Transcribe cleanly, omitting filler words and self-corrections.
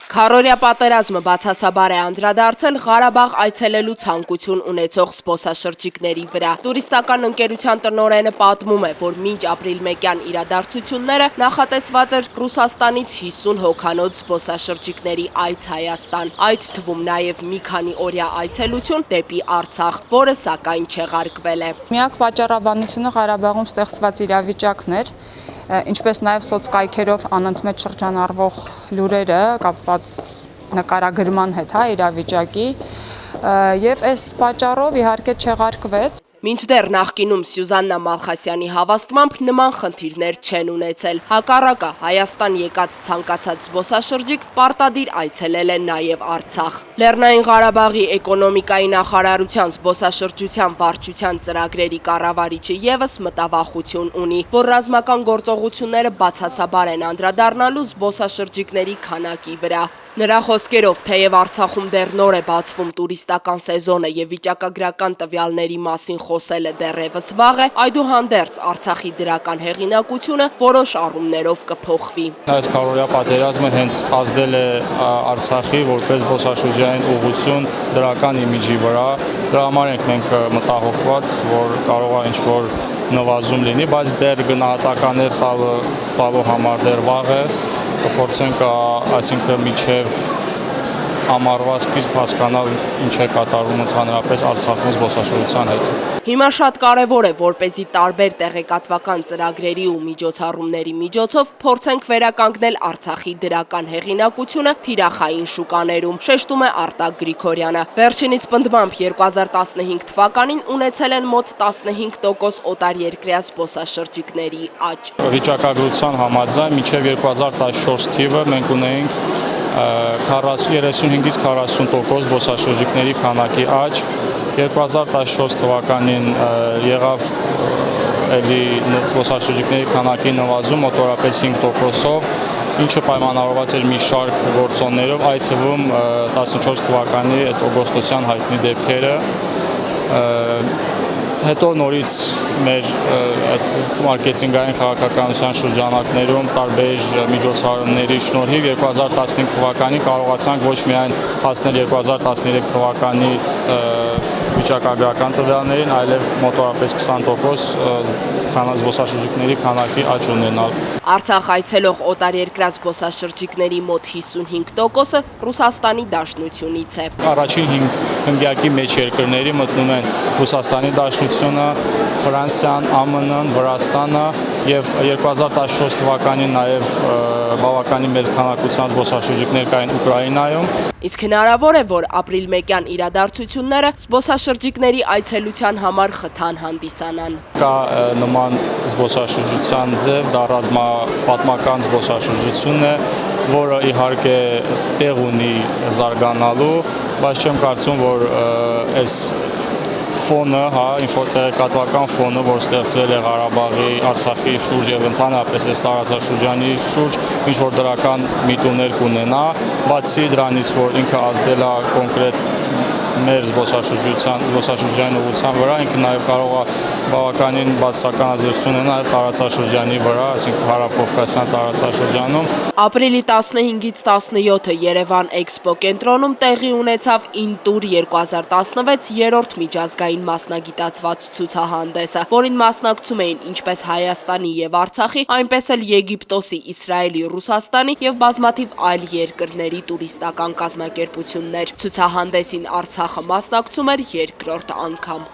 Քառօրյա պատերազմը բացասաբար է անդրադարձել Ղարաբաղ այցելելու ցանկություն ունեցող զբոսաշրջիկների վրա։ Տուրիստական ընկերության տնօրենը պատմում է, որ մինչ ապրիլ 1-յան իրադարձությունները նախատեսված էր Ռուսաստանից 50 հոգանոց զբոսաշրջիկների այց Հայաստան, այդ թվում նաև մի քանի օրյա այցելություն դեպի Արցախ, որը սակայն չեղարկվել է։ Միակ պատճառաբանությունը Ղարաբաղում ստեղծված իրավիճակն էր, ինչպես նաև սոցկայքերով անընդմեջ շրջանառվող լուրերը կապված նկարագրման հետ իրավիճակի, եւ այս պատճառով իհարկե չեղարկվեց։ Մինչդեռ նախկինում Սյուզաննա Մալխասյանի հավաստմամբ նման խնդիրներ չեն ունեցել։ Հակառակը Հայաստան եկած ցանկացած զբոսաշրջիկ պարտադիր այցելել է նաև Արցախ։ Լեռնային Ղարաբաղի էկոնոմիկայի նախարարության զբոսաշրջության վարչության ծրագրերի կառավարիչը ևս մտավախություն ունի, որ ռազմական գործողությունները բացասաբար են անդրադառնալու զբոսաշրջիկների քանակի վրա։ Նրա խոսքերով, թեև Արցախում դեռ նոր է բացվում տուրիստական սեզոնը եւ վիճակագրական տվյալների մասին խոսելը դեռևս վաղ է, այդուհանդերձ Արցախի դրական հեղինակությունը որոշ առումներով կփոխվի։ Այս քառօրյա պատերազմը հենց ազդել է Արցախի որպես զբոսաշրջային ուղղություն դրական իմիջի վրա։ Դրա համար ենք մենք մտահոգված, որ կարող է ինչ-որ նվազում լինի, բայց դեռ գնահատականներ տալու համար դեռ վաղ է։ Փորձենք, այսինքն միջև ամառվա սկիզբ հասկանալ ինչ է կատարվում ընդհանրապես Արցախում զբոսաշրջության հետ։ Հիմա շատ կարևոր է, որպեսզի տարբեր տեղեկատվական ծրագրերի ու միջոցառումների միջոցով փորձենք վերականգնել Արցախի դրական հեղինակությունը թիրախային շուկաներում, շեշտում է Արտակ Գրիգորյանը։ Վերջինիս պնդմամբ 2015 թվականին ունեցել են մոտ 15% օտարերկրյա զբոսաշրջիկների աճ։ Վիճակագրության համաձայն մինչև 2014 թիվը մենք ունեինք 35-ից 40% զբոսաշրջիկների քանակի աճ, 2014 թվականին եղավ էլի զբոսաշրջիկների քանակի նվազում մոտավորապես 5%-ով, ինչը պայմանավորված էր մի շարք գործոններով, այդ թվում 14 թվականի այդ օգոստոսյան հայտնի դեպքերը, հետո նորից մեր մարքեթինգային քաղաքականության շրջանակներում տարբեր միջոցառումների շնորհիվ 2015 թվականին կարողացանք ոչ միայն հասնել 2013 թվականի վիճակագրական տվյալներին, այլև մոտավորապես 20% զբոսաշրջիկների քանակի աճ ունենալ։ Արցախ այցելող օտարերկրյա զբոսաշրջիկների մոտ 55%-ը Ռուսաստանի Դաշնությունից է։ Առաջին հնգյակի մեջ երկրների մտնում են Ռուսաստանի Դաշնությունը, Ֆրանսիան, ԱՄՆ-ն, Վրաստանը եւ 2014 թվականին նաեւ բավականին մեծ քանակությամբ զբոսաշրջիկներ կային Ուկրաինայում։ Իսկ հնարավոր է, որ ապրիլ 1-յան իրադարձությունները զբոսաշրջիկների այցելության համար խթան հանդիսանան։ Կա նման զբոսաշրջության ձև, դա ռազմապատմական զբոսաշրջությունն է, որը իհարկե տեղ ունի զարգանալու, բայց չեմ կարծում, որ այս ֆոնը, տեղեկատվական ֆոնը, որ ստեղծվել է Ղարաբաղի, Արցախի շուրջ եւ ընդհանրապես այս տարածաշրջանի շուրջ, ինչ որ դրական միտումներ կունենա, բացի դրանից, որ ինքը ազդել է կոնկրետ մեր զբոսաշրջային ուղղության վրա, ինքը նաև կարող է բավականին բացասական ազդեցություն ունենալ տարածաշրջանի վրա, այսինքն հարավկովկասյան տարածաշրջանում։ Ապրիլի 15-ից 17-ը Երևան Էքսպո կենտրոնում տեղի ունեցավ Ինտուր 2016 երրորդ միջազգային մասնագիտացված ցուցահանդեսը, որին մասնակցում էին ինչպես Հայաստանի եւ Արցախի, այնպես էլ Եգիպտոսի, Իսրայելի, Ռուսաստանի եւ բազմաթիվ այլ երկրների տուրիստական կազմակերպություններ։ Ցուցահանդեսին Արցախը մասնակցում էր երկրորդ անգամ։